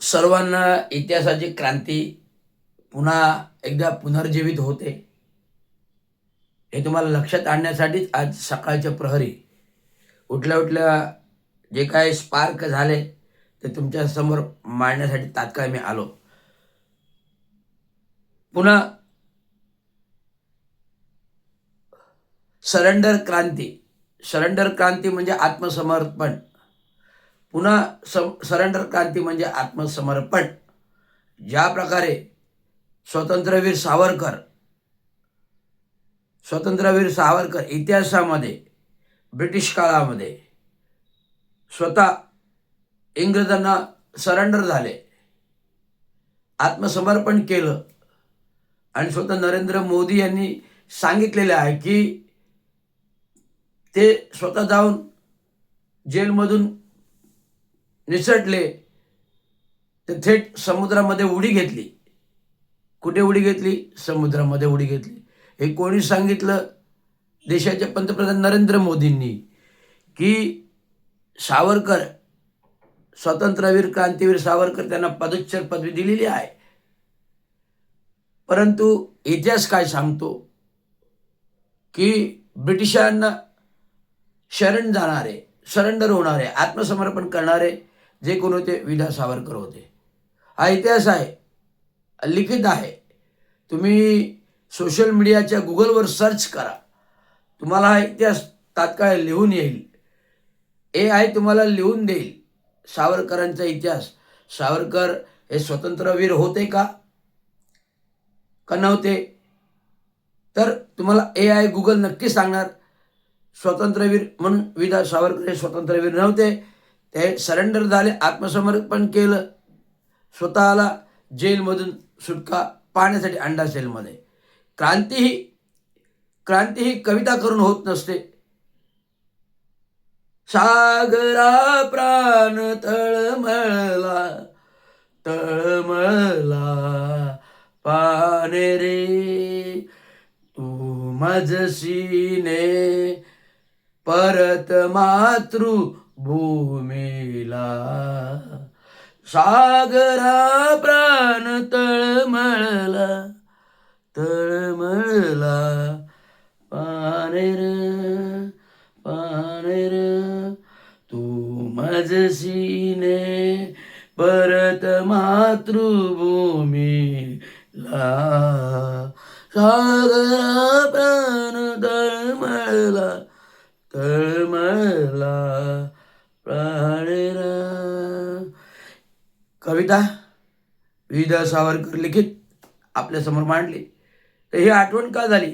सर्वांना इतिहासाची क्रांती पुन्हा एकदा पुनर्जीवित होते हे तुम्हाला लक्षात आणण्यासाठीच आज सकाळच्या प्रहरी उठल्या उठल्या जे काही स्पार्क झाले ते तुमच्या समोर मांडण्यासाठी तात्काळ मी आलो. पुन्हा सरेंडर क्रांती म्हणजे आत्मसमर्पण. पुन्हा सरेंडर क्रांती म्हणजे आत्मसमर्पण. ज्या प्रकारे स्वातंत्र्यवीर सावरकर इतिहासामध्ये ब्रिटिश काळामध्ये स्वतः इंग्रजांना सरेंडर झाले, आत्मसमर्पण केलं आणि स्वतः नरेंद्र मोदी यांनी सांगितलेले आहे की ते स्वतः जाऊन जेलमधून निसटले, ते थेट समुद्रामध्ये उडी घेतली. कुठे उडी घेतली? समुद्रामध्ये उडी घेतली. हे कोणी सांगितलं? देशाचे पंतप्रधान नरेंद्र मोदींनी. की सावरकर, स्वातंत्र्यवीर क्रांतीवीर सावरकर त्यांना पदच्युत पदवी दिलेली आहे. परंतु इतिहास काय सांगतो की ब्रिटिशांना सरेंडर होणारे, आत्मसमर्पण करणारे जे कोण होते विदा सावरकर होते. हा इतिहास आहे, लिखित आहे. तुम्ही सोशल मीडियाच्या गुगलवर सर्च करा, तुम्हाला हा इतिहास तात्काळ लिहून येईल. AI तुम्हाला लिहून देईल सावरकरांचा इतिहास. सावरकर हे स्वतंत्रवीर होते का नव्हते? तर तुम्हाला AI गुगल नक्की सांगणार स्वतंत्रवीर म्हणून विदा सावरकर हे स्वतंत्रवीर नव्हते. ते सरेंडर झाले, आत्मसमर्पण केलं, स्वतःला जेलमधून सुटका पाहण्यासाठी अंडा सेलमध्ये. क्रांती ही कविता करून होत नसते. सागरा प्राण तळमळला पाने रे, तू माझसीने परत मातृभूमीला. सागरा प्राण तळमळला पाने रे, तू माझसीने परत मातृभूमीला. सागरा प्राण तळमळला प्राणेरा. कविता विदा सावरकर लिखित आपल्यासमोर मांडली. तर ही आठवण का झाली?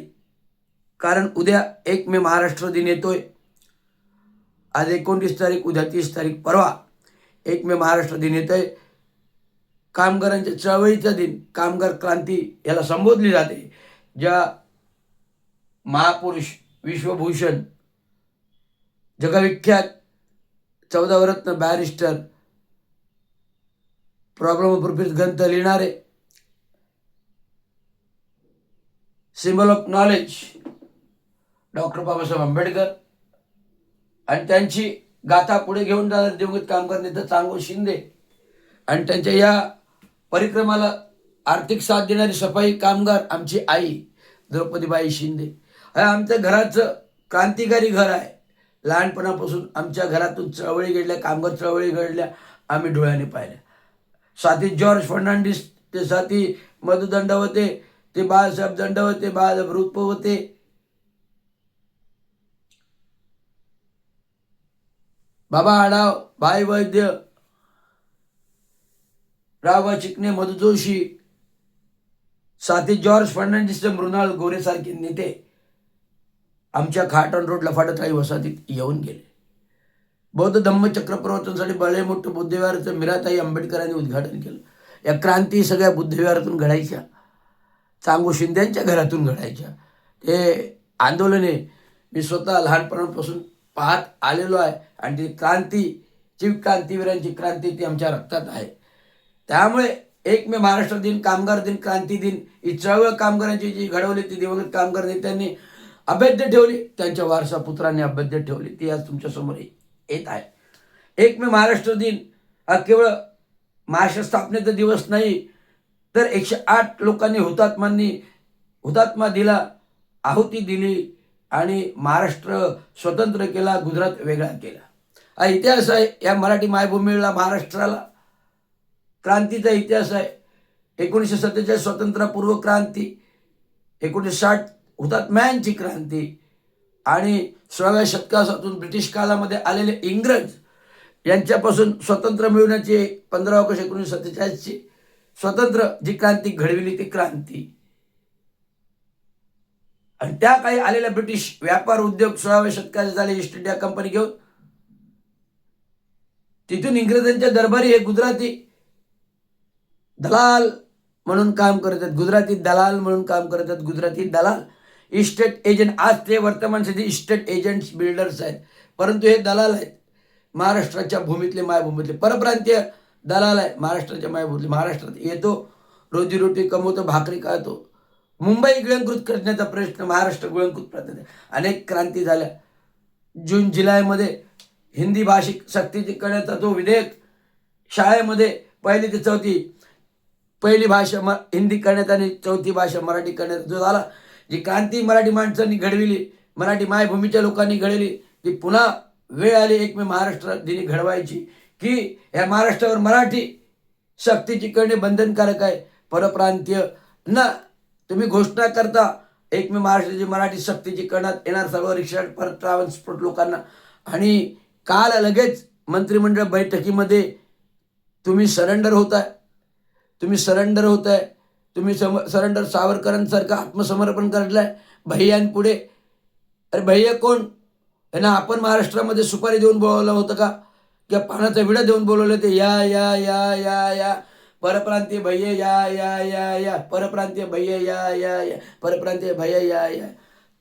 कारण उद्या 1 मे महाराष्ट्र दिन येतोय. आज 29 तारीख, उद्या 30 तारीख, परवा 1 मे महाराष्ट्र दिन येतोय. कामगारांच्या चळवळीचा दिन, कामगार क्रांती याला संबोधली जाते. ज्या महापुरुष, विश्वभूषण, जगविख्यात 14 रत्न बॅरिस्टर, प्रॉब्लेम ऑफ प्रूफ ग्रंथ लिहिणारे, symbol of knowledge doctor Babasaheb Ambedkar आणि त्यांची गाथा पुढे घेऊन जाणारे दिवंगत कामगार नेता चांगो शिंदे आणि त्यांच्या या परिक्रमाला आर्थिक साथ देणारी सफाई कामगार आमची आई द्रौपदीबाई शिंदे. हे आमच्या घराचं क्रांतिकारी घर आहे. लहानपणापासून आमच्या घरातून चळवळी घडल्या, कामगार चळवळी घडल्या, आम्ही डोळ्याने पाहिल्या. साथी जॉर्ज फर्नांडिस, ते साथी मधु दंडवते, ते बाळासाहेब दंडवते, बाळासाहेब रुपवते, बाबा आढाव, भाई वैद्य, राव चिकणे, मधु जोशी, साथी जॉर्ज फर्नांडिस, मृणाल गोरेसारखे नेते आमच्या खाटण रोडला फाटतराई वसाहतीत येऊन गेले. बौद्ध धम्मचक्र प्रवर्तनासाठी बळे मोठं बुद्धविहाराचं मीराताई आंबेडकरांनी उद्घाटन केलं. या क्रांती सगळ्या बुद्धविहारातून घडायच्या, चांगो शिंद्यांच्या घरातून घडायच्या. ते आंदोलने मी स्वतः लहानपणापासून पाहत आलेलो आहे आणि ती क्रांतीवीरांची क्रांती ती आमच्या रक्तात आहे. त्यामुळे 1 मे महाराष्ट्र दिन, कामगार दिन, क्रांती दिन ही चळवळ कामगारांची जी घडवली ती दिवंगत कामगार नेत्यांनी अभेद्य ठेवली, त्यांच्या वारसा पुत्रांनी अभेद्य ठेवली, ती आज तुमच्यासमोर येत आहे. 1 मे महाराष्ट्र दिन हा केवळ महाराष्ट्र स्थापनेचा दिवस नाही तर 108 लोकांनी हुतात्मा दिला, आहुती दिली आणि महाराष्ट्र स्वतंत्र केला, गुजरात वेगळा केला. हा इतिहास आहे या मराठी मायभूमीला, महाराष्ट्राला. क्रांतीचा इतिहास आहे. 1947 स्वातंत्र्यपूर्व क्रांती, 1960 हुतात्म्यांची क्रांती आणि 16व्या शतकापासून ब्रिटिश काळामध्ये आलेले इंग्रज यांच्यापासून स्वतंत्र मिळवण्याची 15 ऑगस्ट 1947ची स्वतंत्र जी क्रांती घडविली ती क्रांती. आणि त्या काही आलेल्या ब्रिटिश व्यापार उद्योग 16व्या शतकात झाले ईस्ट इंडिया कंपनी घेऊन. तिथून इंग्रजांच्या दरबारी हे गुजराती दलाल म्हणून काम करत आहेत, गुजराती दलाल म्हणून काम करत आहेत. गुजराती दलाल, इस्टेट एजंट. आज ते वर्तमान स्थिती इस्टेट एजंट्स, बिल्डर्स आहेत, परंतु हे दलाल आहेत. महाराष्ट्राच्या भूमीतले, मायभूमीतले परप्रांतीय दलाल आहे. महाराष्ट्राच्या मायभूमीतले, महाराष्ट्रात येतो, रोजीरोटी कमवतो, भाकरी खातो. मुंबई गिळंकृत करण्याचा प्रश्न, महाराष्ट्र गिळंकृत प्रयत्न. अनेक क्रांती झाल्या. जून जुलैमध्ये हिंदी भाषिक सक्तीची करण्याचा जो विधेयक शाळेमध्ये 1ली ते 4थी पहिली भाषा हिंदी करण्यात आणि 4थी भाषा मराठी करण्यात जो झाला, जी क्रांती मराठी माणसांनी घडविली, मराठी मायभूमीच्या लोकांनी घडविली, ती पुन्हा वेळ आली 1 मे महाराष्ट्र दिनी घडवायची की या महाराष्ट्रावर मराठी सक्तीची करणे बंधनकारक आहे. परप्रांतीय ना तुम्ही घोषणा करता 1 मे महाराष्ट्राची मराठी सक्तीची करण्यात येणार सर्व रिक्षा पर ट्रान्सपोर्ट लोकांना, आणि काल लगेच मंत्रिमंडळ बैठकीमध्ये तुम्ही सरेंडर होताय. तुम्ही सरेंडर सावरकरांसारखं आत्मसमर्पण करलंय भैयांपुढे. अरे भैया कोण? यांना आपण महाराष्ट्रामध्ये सुपारी देऊन बोलवलं होतं का? किंवा पानाचा विडा देऊन बोलवलं ते या या या या या परप्रांतीय भैया या या या या परप्रांतीय भैया या या या परप्रांतीय भैया या या.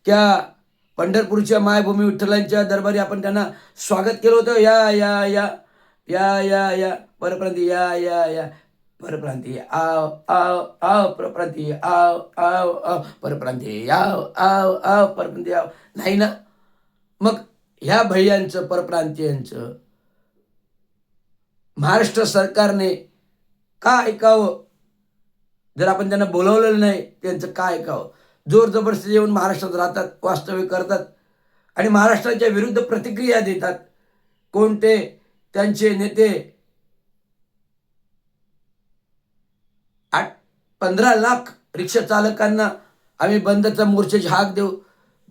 क्या पंढरपूरच्या मायभूमी विठ्ठलांच्या दरबारी आपण त्यांना स्वागत केलं होतं? या या या या या या परप्रांतीय या या या परप्रांतीय आव आव आव परप्रांतीय आव आव आव परप्रांतीय आव आव आव परप्रांतीय आव. नाही ना. मग ह्या भैयांचं, परप्रांतीयांचं महाराष्ट्र सरकारने का ऐकावं? जर आपण त्यांना बोलवलेलं नाही त्यांचं काय ऐकावं? जोर जबरदस्ती येऊन महाराष्ट्रात राहतात, वास्तव्य करतात आणि महाराष्ट्राच्या विरुद्ध प्रतिक्रिया देतात. कोणते? त्यांचे नेते 15 लाख रिक्षा चालकांना आम्ही बंदचा मोर्चाची हाक देऊ,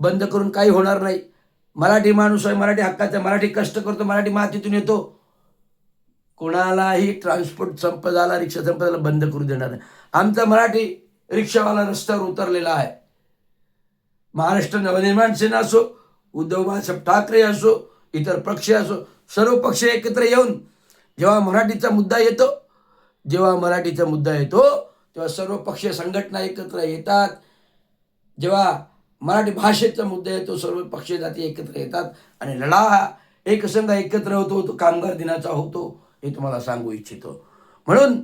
बंद करून काही होणार नाही. मराठी माणूस आहे, मराठी हक्काचा, मराठी कष्ट करतो, मराठी मातीतून येतो. कोणालाही ट्रान्सपोर्ट संप झाला, रिक्षा संप झाला, बंद करू देणार नाही. आमचा मराठी रिक्षावाला रस्त्यावर उतरलेला आहे. महाराष्ट्र नवनिर्माण सेना असो, उद्धव बाळासाहेब ठाकरे असो, इतर पक्ष असो, सर्व पक्ष एकत्र येऊन जेव्हा मराठीचा मुद्दा येतो तेव्हा सर्व पक्षीय संघटना एकत्र येतात. जेव्हा मराठी भाषेचा मुद्दा येतो सर्व पक्षीय जाती एकत्र येतात आणि लढा एकसंघ एकत्र होतो. तो कामगार दिनाचा होतो, हे तुम्हाला सांगू इच्छितो. म्हणून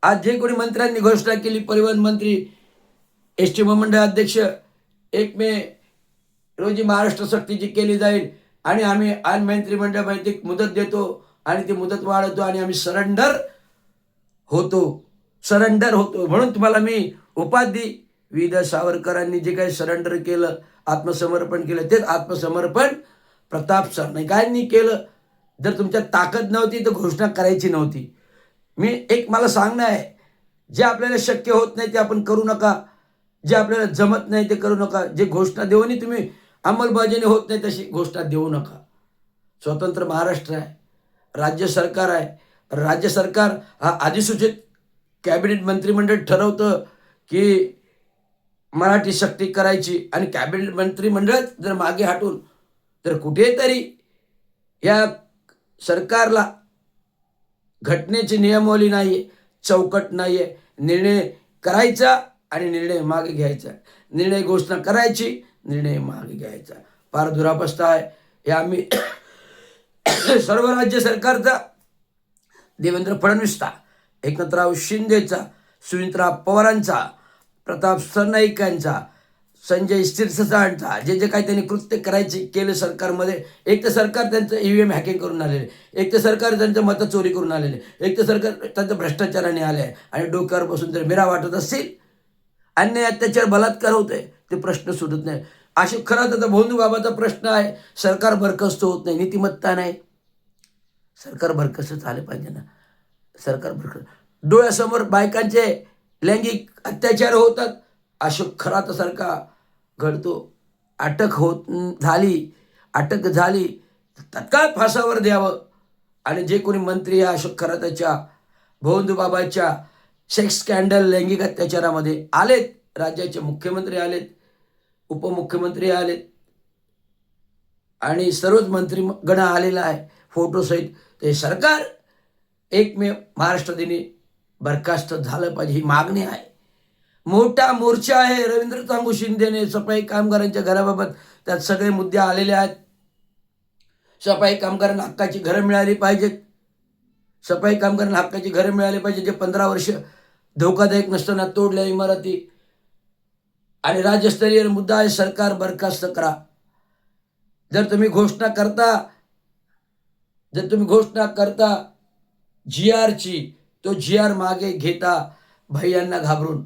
आज जे कोणी मंत्र्यांनी घोषणा केली, परिवहन मंत्री, एस टी महामंडळ अध्यक्ष, 1 मे रोजी महाराष्ट्र सक्तीची केली जाईल आणि आम्ही आज मंत्रिमंडळ बैठक मुदत देतो आणि ती मुदत वाढवतो आणि आम्ही सरेंडर होतो. म्हणून तुम्हाला मी उपाधी, विविध सावरकरांनी जे काही सरेंडर केलं, आत्मसमर्पण केलं, तेच आत्मसमर्पण प्रताप सरनाईकांनी केलं. जर तुमच्यात ताकद नव्हती तर घोषणा करायची नव्हती. मला सांगणं आहे, जे आपल्याला शक्य होत नाही ते आपण करू नका, जे आपल्याला जमत नाही ते करू नका. जे घोषणा देऊनही तुम्ही अंमलबजावणी होत नाही तशी घोषणा देऊ नका. स्वतंत्र महाराष्ट्र आहे, राज्य सरकार आहे. राज्य सरकार हा अधिसूचित कॅबिनेट मंत्रिमंडळ ठरवतं की मराठी सक्ती करायची आणि कॅबिनेट मंत्रिमंडळ जर मागे हटून तर कुठेतरी या सरकारला घटनेची नियमावली नाही आहे, चौकट नाही आहे. निर्णय करायचा आणि निर्णय मागे घ्यायचा, निर्णय घोषणा करायची, निर्णय मागे घ्यायचा. फार दुरावस्था आहे. हे आम्ही सर्व राज्य सरकारचा, देवेंद्र फडणवीसचा, एकनाथराव शिंदेचा, सुनीतराव पवारांचा, प्रताप सरनाईकांचा, संजय शिरसाटांचा जे जे काही त्यांनी कृत्य करायचे केलं सरकारमध्ये, एक तर सरकार त्यांचं EVM हॅकिंग करून आलेले, एक तर सरकार त्यांचं मतं चोरी करून आलेले, एक तर सरकार त्यांचं भ्रष्टाचाराने आले आहे आणि डोक्यावर बसून जर मिरा वाटत असतील, अन्याय अत्याचार बलात्कार होते, ते प्रश्न सुटत नाही. अशी खरंच आता भोंदू बाबाचा प्रश्न आहे, सरकार बरखास्त होत नाही, नीतिमत्ता नाही. सरकार बरखास्त झालं पाहिजे ना. सरकार बरखास्त, डोळ्यासमोर बायकांचे लैंगिक अत्याचार होतात, अशोक खरातासारखा घडतो, अटक झाली तत्काळ फासावर द्यावं. आणि जे कोणी मंत्री या अशोक खराताच्या भोंदू बाबाच्या सेक्स स्कॅन्डल लैंगिक अत्याचारामध्ये आलेत, राज्याचे मुख्यमंत्री आलेत, उपमुख्यमंत्री आलेत आणि सर्वच मंत्रीगण आलेला आहे फोटोसहित, ते सरकार 1 मे महाराष्ट्र दिनी बरखास्त झालं पाहिजे, ही मागणी आहे. मोठा मोर्चा आहे. रवींद्र तांबू शिंदेने सफाई कामगारांच्या घराबाबत त्यात सगळे मुद्दे आलेले आहेत. सफाई कामगारांना हक्काची घरं मिळाली पाहिजेत. सफाई कामगारांना हक्काची घरं मिळाली पाहिजे, जे 15 वर्ष धोकादायक नसताना तोडल्या इमारती. आणि राज्यस्तरीय मुद्दा आहे, सरकार बरखास्त करा. जर तुम्ही घोषणा करता GRची, तो GR मागे घेता भैयांना घाबरून.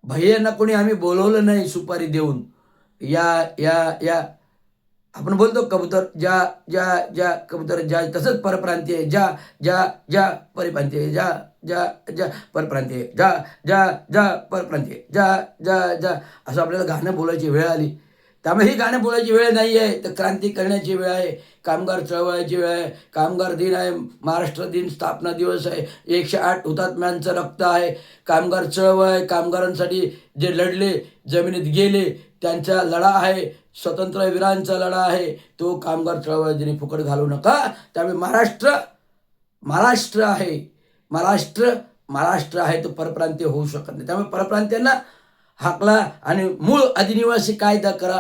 भैयांना कोणी आम्ही बोलवलं नाही सुपारी देऊन. या आपण बोलतो कबूतर ज्या कबूतर ज्या, तसंच परप्रांतीय ज्या परिप्रांतीय ज्या परप्रांतीय ज्या परप्रांतीय ज्या असं आपल्याला गाणं बोलायची वेळ आली. त्यामुळे ही गाणं बोलायची वेळ नाही आहे, तर क्रांती करण्याची वेळ आहे, कामगार चळवळाची वेळ आहे. कामगार दिन आहे, महाराष्ट्र दिन, स्थापना दिवस आहे, 108 हुतात्म्यांचं रक्त आहे. कामगार चळवळ आहे, कामगारांसाठी जे लढले, जमिनीत गेले, त्यांचा लढा आहे, स्वातंत्र्यवीरांचा लढा आहे. तो कामगार चळवळ दिनी फुकट घालू नका. त्यामुळे महाराष्ट्र आहे, तो परप्रांतीय होऊ शकत नाही. त्यामुळे परप्रांतीयांना हाकला आणि मूळ अधिनिवासी कायदा करा.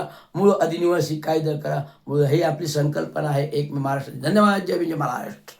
ही आपली संकल्पना आहे 1 मे महाराष्ट्र. धन्यवाद. जय महाराष्ट्र.